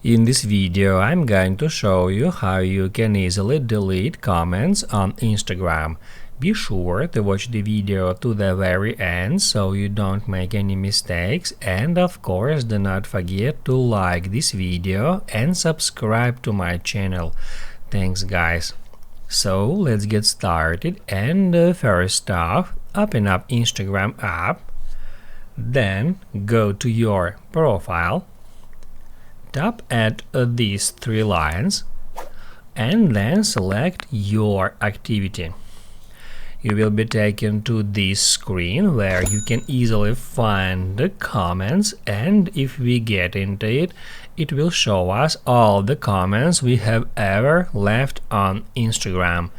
In this video, I'm going to show you how you can easily delete comments on Instagram. Be sure to watch the video to the very end so you don't make any mistakes, and of course do not forget to like this video and subscribe to my channel. Thanks guys. So let's get started, and first off, open up Instagram app, then go to your profile, tap at these three lines, and then select your activity. You will be taken to this screen where you can easily find the comments, and if we get into it, it will show us all the comments we have ever left on Instagram.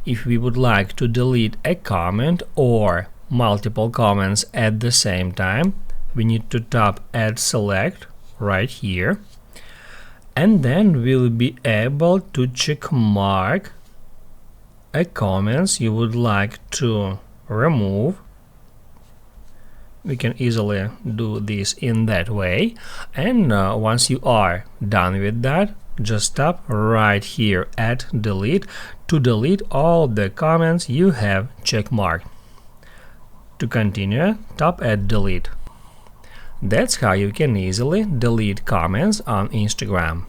If we would like to delete a comment or multiple comments at the same time, we need to tap at select right here, and then we'll be able to check mark a comments you would like to remove. We can easily do this in that way, and once you are done with that, just tap right here at delete to delete all the comments you have checkmarked. To continue, tap at delete. That's how you can easily delete comments on Instagram.